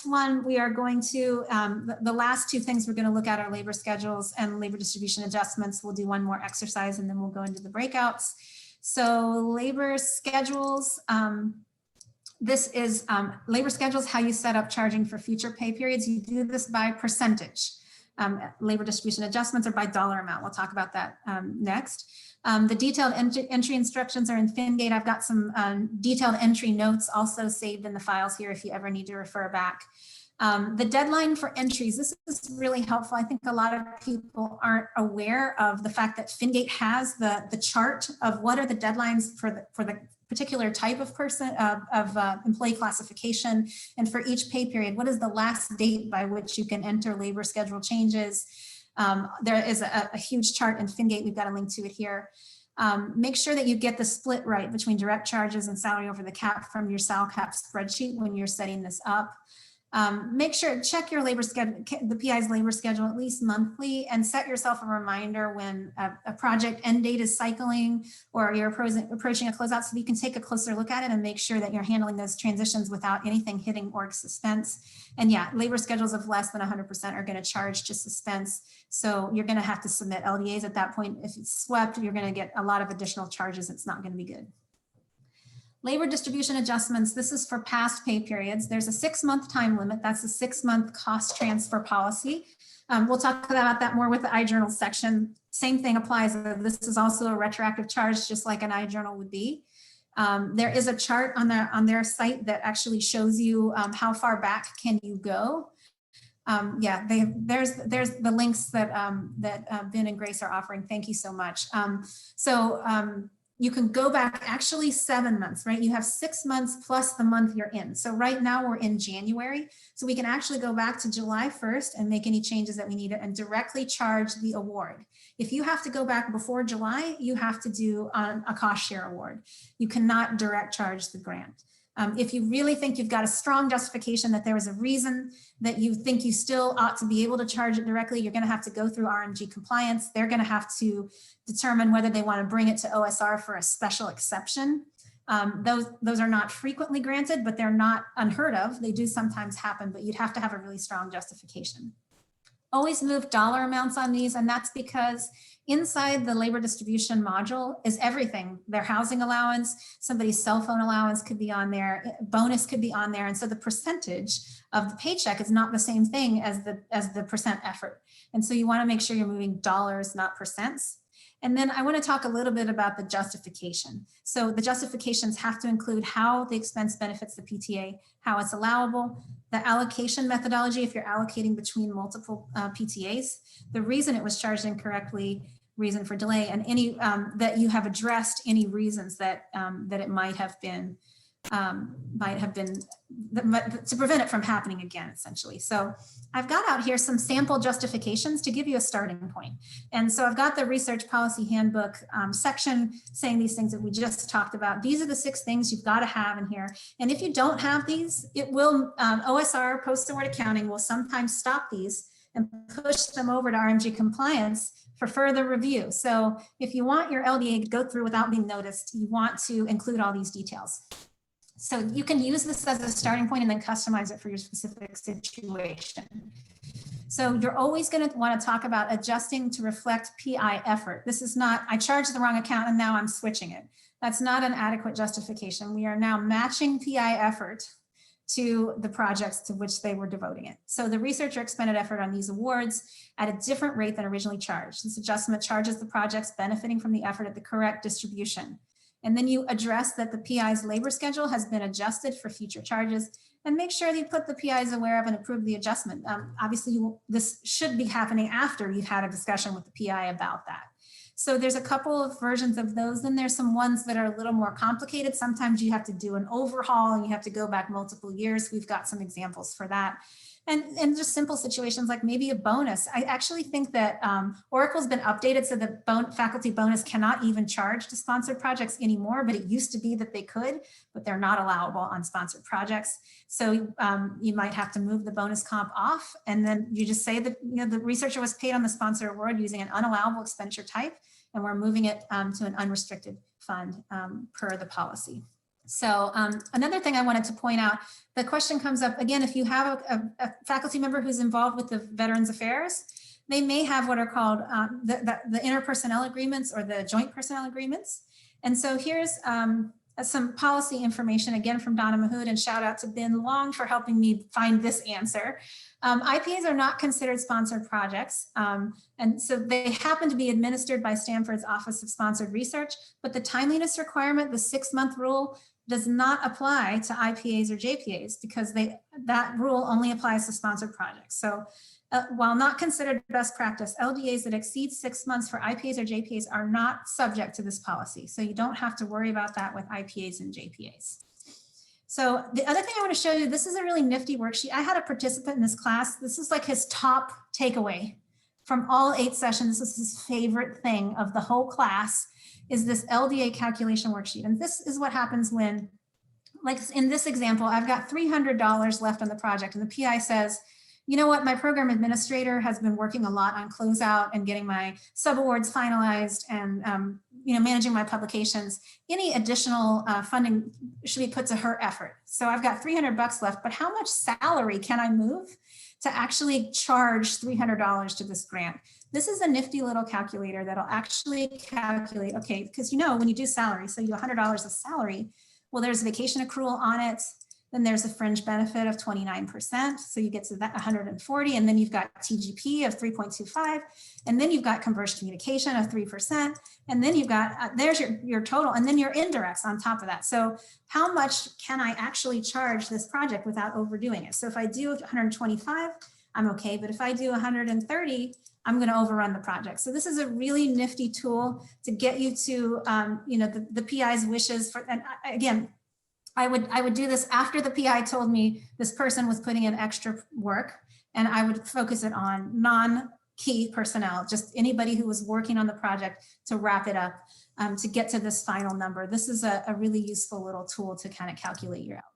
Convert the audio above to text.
next one, we are going to, the last two things we're going to look at are labor schedules and labor distribution adjustments. We'll do one more exercise and then we'll go into the breakouts. So labor schedules, this is labor schedules, how you set up charging for future pay periods. You do this by percentage. Labor distribution adjustments are by dollar amount. We'll talk about that next. The detailed entry instructions are in Fingate. I've got some detailed entry notes also saved in the files here if you ever need to refer back. The deadline for entries, this is really helpful. I think a lot of people aren't aware of the fact that Fingate has the chart of what are the deadlines for the particular type of person of employee classification, and for each pay period, what is the last date by which you can enter labor schedule changes. There is a huge chart in Fingate. We've got a link to it here. Make sure that you get the split right between direct charges and salary over the cap from your SalCap spreadsheet when you're setting this up. Make sure, check your labor schedule, the PI's labor schedule at least monthly, and set yourself a reminder when a project end date is cycling or you're approaching a closeout, so you can take a closer look at it and make sure that you're handling those transitions without anything hitting org suspense. And yeah, labor schedules of less than 100% are going to charge to suspense. So you're going to have to submit LDAs at that point. If it's swept, you're going to get a lot of additional charges. It's not going to be good. Labor distribution adjustments, this is for past pay periods. There's a 6-month time limit. That's a 6-month cost transfer policy. We'll talk about that more with the iJournal section. Same thing applies. This is also a retroactive charge, just like an iJournal would be. There is a chart on their site that actually shows you how far back can you go. Yeah, there's the links that Ben and Grace are offering. Thank you so much. You can go back actually 7 months, right? You have 6 months plus the month you're in. So right now we're in January. So we can actually go back to July 1st and make any changes that we need and directly charge the award. If you have to go back before July, you have to do a cost share award. You cannot direct charge the grant. If you really think you've got a strong justification that there was a reason that you think you still ought to be able to charge it directly, you're going to have to go through RMG compliance. They're going to have to determine whether they want to bring it to OSR for a special exception. Those are not frequently granted, but they're not unheard of. They do sometimes happen, but you'd have to have a really strong justification. Always move dollar amounts on these, and that's because inside the labor distribution module is everything. Their housing allowance, somebody's cell phone allowance could be on there, bonus could be on there. And so the percentage of the paycheck is not the same thing as the percent effort. And so you want to make sure you're moving dollars, not percents. And then I want to talk a little bit about the justification. So the justifications have to include how the expense benefits the PTA, how it's allowable, the allocation methodology if you're allocating between multiple PTAs, the reason it was charged incorrectly, reason for delay, and any that you have addressed any reasons that that it might have been to prevent it from happening again, essentially. So I've got out here some sample justifications to give you a starting point. And so I've got the research policy handbook section saying these things that we just talked about. These are the 6 things you've got to have in here. And if you don't have these, it will, OSR, post-award accounting, will sometimes stop these and push them over to RMG compliance for further review. So if you want your LDA to go through without being noticed, you want to include all these details. So you can use this as a starting point and then customize it for your specific situation. So you're always going to want to talk about adjusting to reflect PI effort. This is not, I charged the wrong account and now I'm switching it. That's not an adequate justification. We are now matching PI effort to the projects to which they were devoting it. So the researcher expended effort on these awards at a different rate than originally charged. This adjustment charges the projects benefiting from the effort at the correct distribution. And then you address that the PI's labor schedule has been adjusted for future charges, and make sure that you put the PIs aware of and approve the adjustment. Obviously, this should be happening after you've had a discussion with the PI about that. So there's a couple of versions of those. Then there's some ones that are a little more complicated. Sometimes you have to do an overhaul and you have to go back multiple years. We've got some examples for that. And just simple situations like maybe a bonus. I actually think that Oracle's been updated so the faculty bonus cannot even charge to sponsored projects anymore, but it used to be that they could, but they're not allowable on sponsored projects. So you might have to move the bonus comp off, and then you just say that the researcher was paid on the sponsor award using an unallowable expenditure type, and we're moving it to an unrestricted fund per the policy. So another thing I wanted to point out, the question comes up again, if you have a faculty member who's involved with the Veterans Affairs, they may have what are called the interpersonnel agreements or the joint personnel agreements. And so here's some policy information again from Donna Mahood, and shout out to Ben Long for helping me find this answer. IPAs are not considered sponsored projects. And so they happen to be administered by Stanford's Office of Sponsored Research, but the timeliness requirement, the 6-month rule, does not apply to IPAs or JPAs because that rule only applies to sponsored projects. So while not considered best practice, LDAs that exceed 6 months for IPAs or JPAs are not subject to this policy. So you don't have to worry about that with IPAs and JPAs. So the other thing I want to show you, this is a really nifty worksheet. I had a participant in this class. This is like his top takeaway from all 8 sessions. This is his favorite thing of the whole class, is this LDA calculation worksheet. And this is what happens when, like in this example, I've got $300 left on the project and the PI says, you know what, my program administrator has been working a lot on closeout and getting my subawards finalized and managing my publications. Any additional funding should be put to her effort. So I've got $300 left, but how much salary can I move to actually charge $300 to this grant? This is a nifty little calculator that'll actually calculate, okay, because when you do salary, so you do $100 of salary, well, there's vacation accrual on it. Then there's a fringe benefit of 29%. So you get to that 140, and then you've got TGP of 3.25, and then you've got converged communication of 3%. And then you've got, there's your total, and then your indirects on top of that. So how much can I actually charge this project without overdoing it? So if I do 125, I'm okay. But if I do 130, I'm going to overrun the project. So this is a really nifty tool to get you to, the PI's wishes for, and again, I would do this after the PI told me this person was putting in extra work, and I would focus it on non-key personnel, just anybody who was working on the project to wrap it up to get to this final number. This is a really useful little tool to kind of calculate your output.